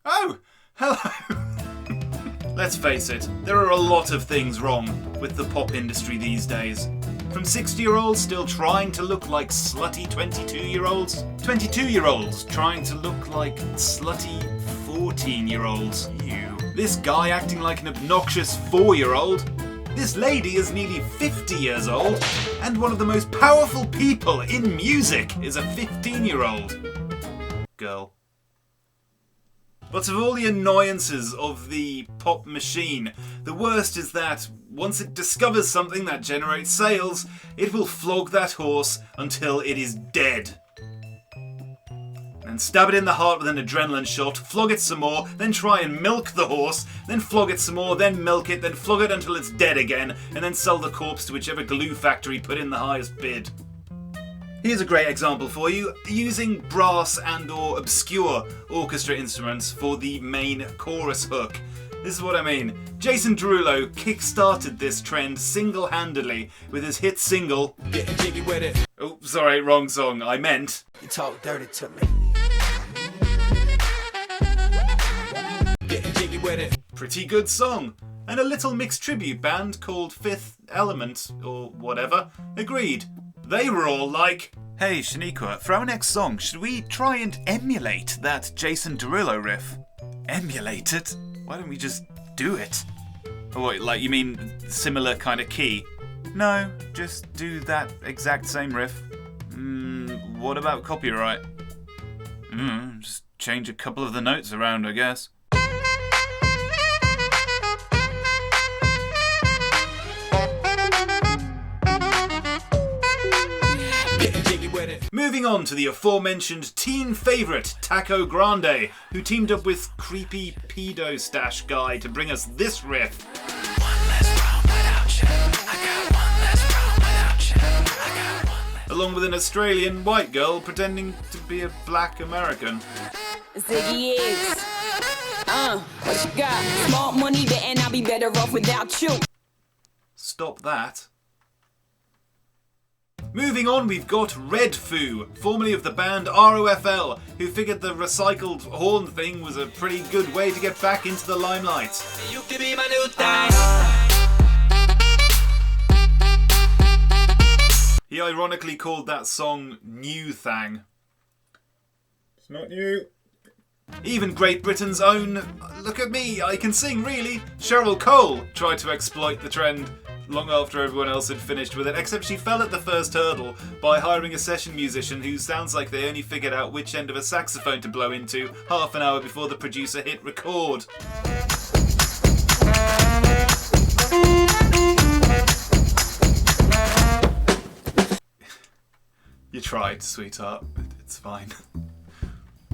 Oh, hello. Let's face it, there are a lot of things wrong with the pop industry these days. From 60-year-olds still trying to look like slutty 22-year-olds, 22-year-olds trying to look like slutty 14-year-olds. This guy acting like an obnoxious 4-year-old. This lady is nearly 50 years old, and one of the most powerful people in music is a 15-year-old girl. But of all the annoyances of the pop machine, the worst is that once it discovers something that generates sales, it will flog that horse until it is dead. And stab it in the heart with an adrenaline shot, flog it some more, then try and milk the horse, then flog it some more, then milk it, then flog it until it's dead again, and then sell the corpse to whichever glue factory put in the highest bid. Here's a great example for you, using brass and or obscure orchestra instruments for the main chorus hook. This is what I mean. Jason Derulo kick-started this trend single-handedly with his hit single... Getting jiggy with it. Oh, sorry, wrong song. I meant... You talk dirty to me. Getting jiggy with it. Pretty good song. And a little mixed tribute band called Fifth Element, or whatever, agreed. They were all like, hey Shaniqua, for our next song, should we try and emulate that Jason Derulo riff? Emulate it? Why don't we just do it? Oh, what, like you mean similar kind of key? No, just do that exact same riff. What about copyright? Just change a couple of the notes around, I guess. Moving on to the aforementioned teen favourite, Taco Grande, who teamed up with creepy pedo stash guy to bring us this riff. Along with an Australian white girl pretending to be a black American. Ziggy is. What you got? Small money, and I'll be better off without you. Stop that. Moving on, we've got Redfoo, formerly of the band ROFL, who figured the recycled horn thing was a pretty good way to get back into the limelight. You could be my new thing. He ironically called that song New Thang. It's not new. Even Great Britain's own, look at me, I can sing really, Cheryl Cole tried to exploit the trend long after everyone else had finished with it, except she fell at the first hurdle by hiring a session musician who sounds like they only figured out which end of a saxophone to blow into half an hour before the producer hit record. You tried, sweetheart. It's fine.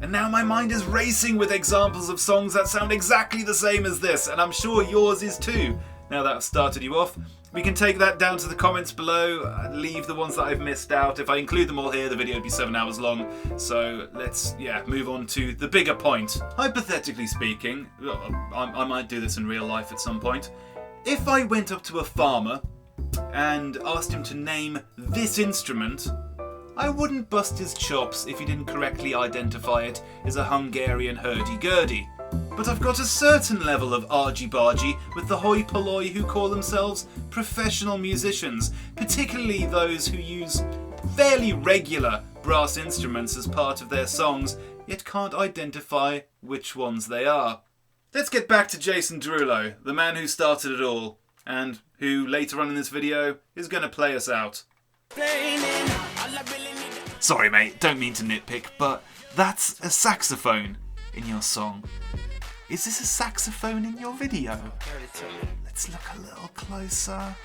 And now my mind is racing with examples of songs that sound exactly the same as this, and I'm sure yours is too. Now that I've started you off, we can take that down to the comments below, leave the ones that I've missed out. If I include them all here, the video would be 7 hours long. So let's, move on to the bigger point. Hypothetically speaking, I might do this in real life at some point. If I went up to a farmer and asked him to name this instrument, I wouldn't bust his chops if he didn't correctly identify it as a Hungarian hurdy-gurdy. But I've got a certain level of argy-bargy with the hoi polloi who call themselves professional musicians, particularly those who use fairly regular brass instruments as part of their songs, yet can't identify which ones they are. Let's get back to Jason Derulo, the man who started it all, and who later on in this video is going to play us out. Sorry mate, don't mean to nitpick, but that's a saxophone in your song. Is this a saxophone in your video? Let's look a little closer.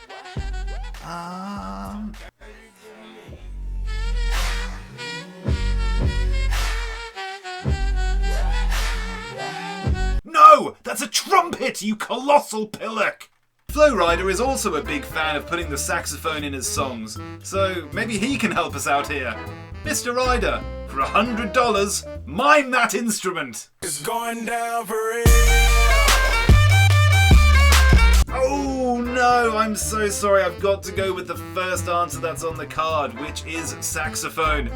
No! That's a trumpet, you colossal pillock! Fleur Rider is also a big fan of putting the saxophone in his songs, so maybe he can help us out here. Mr. Rider, for $100, mime that instrument! It's going down for real. Oh no, I'm so sorry, I've got to go with the first answer that's on the card, which is saxophone.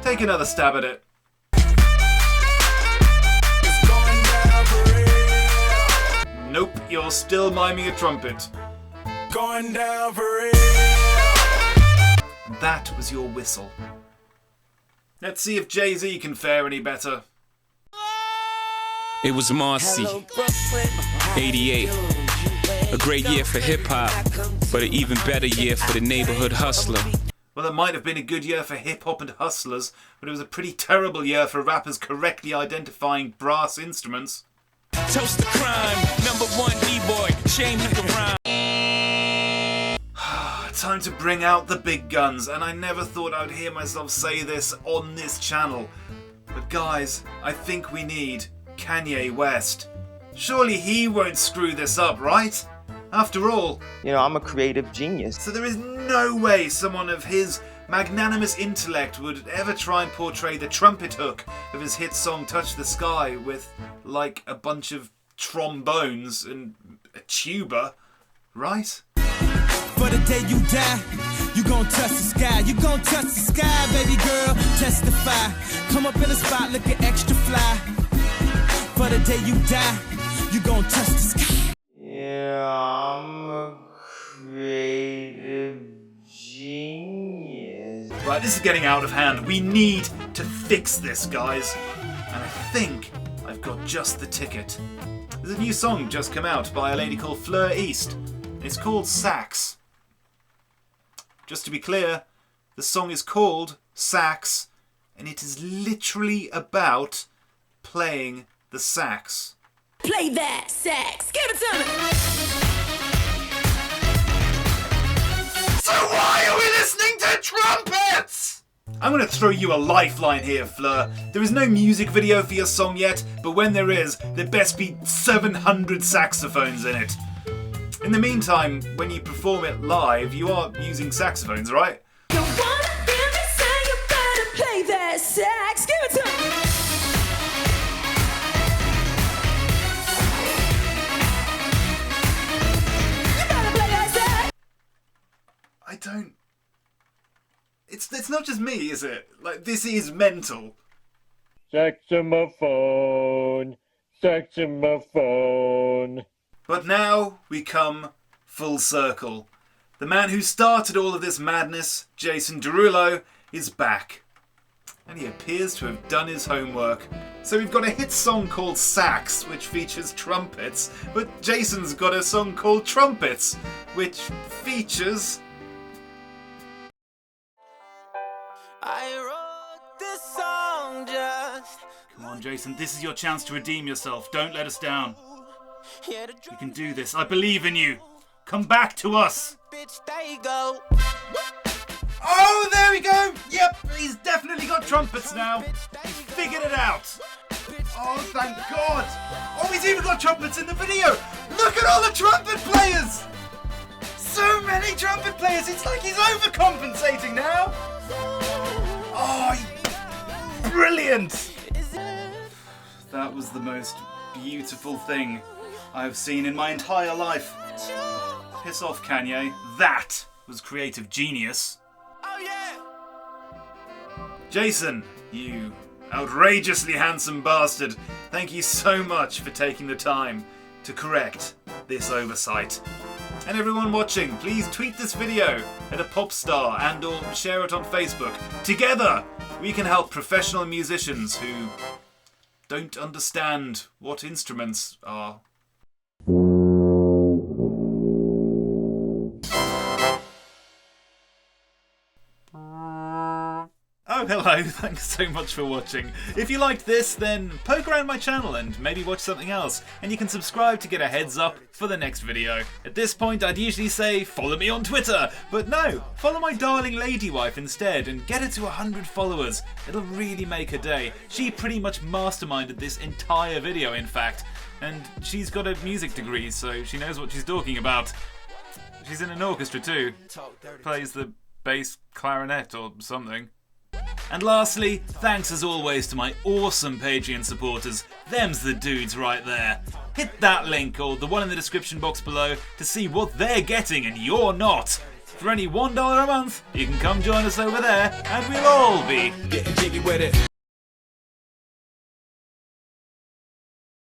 Take another stab at it. It's going down. Nope, you're still miming a trumpet. Going down for real. That was your whistle. Let's see if Jay-Z can fare any better. It was Marcy, 88. A great year for hip-hop, but an even better year for the neighborhood hustler. Well, it might have been a good year for hip-hop and hustlers, but it was a pretty terrible year for rappers correctly identifying brass instruments. Toast the crime, #1 D-boy, shame you can rhyme. Time to bring out the big guns, and I never thought I'd hear myself say this on this channel. But guys, I think we need Kanye West. Surely he won't screw this up, right? After all, you know, I'm a creative genius. So there is no way someone of his magnanimous intellect would ever try and portray the trumpet hook of his hit song Touch the Sky with, like, a bunch of trombones and a tuba, right? For the day you die, you gon' touch the sky. You gon' touch the sky, baby girl. Testify. Come up in the spot looking extra fly. For the day you die, you gon' touch the sky. Yeah, I'm a creative genius. Right, this is getting out of hand. We need to fix this, guys. And I think I've got just the ticket. There's a new song just come out by a lady called Fleur East. It's called Sax. Just to be clear, the song is called Sax, and it is literally about playing the sax. Play that sax. Give it to me. So why are we listening to trumpets? I'm going to throw you a lifeline here, Fleur. There is no music video for your song yet, but when there is, there best be 700 saxophones in it. In the meantime, when you perform it live, you are using saxophones, right? You wanna hear me say you better play that sax. Give it to me. You better play that sax. I don't... It's not just me, is it? Like, this is mental. Saxophone, saxophone. But now we come full circle. The man who started all of this madness, Jason Derulo, is back. And he appears to have done his homework. So we've got a hit song called Sax, which features trumpets, but Jason's got a song called Trumpets, which features... I wrote this song just... Come on, Jason, this is your chance to redeem yourself. Don't let us down. You can do this. I believe in you. Come back to us. Bitch, there you go. Oh, there we go. Yep, he's definitely got trumpets now. He's figured it out. Oh, thank God. Oh, he's even got trumpets in the video. Look at all the trumpet players. So many trumpet players. It's like he's overcompensating now. Oh, brilliant. That was the most beautiful thing I've seen in my entire life. Piss off, Kanye. That was creative genius. Oh yeah. Jason, you outrageously handsome bastard. Thank you so much for taking the time to correct this oversight. And everyone watching, please tweet this video at a pop star and or share it on Facebook. Together, we can help professional musicians who don't understand what instruments are. Oh, hello, thanks so much for watching. If you liked this, then poke around my channel and maybe watch something else, and you can subscribe to get a heads up for the next video. At this point, I'd usually say follow me on Twitter, but no, follow my darling lady wife instead and get her to 100 followers. It'll really make her day. She pretty much masterminded this entire video, in fact, and she's got a music degree, so she knows what she's talking about. She's in an orchestra too. Plays the bass clarinet or something. And lastly, thanks as always to my awesome Patreon supporters. Them's the dudes right there. Hit that link or the one in the description box below to see what they're getting and you're not. For only $1 a month, you can come join us over there and we'll all be Getting jiggy with it.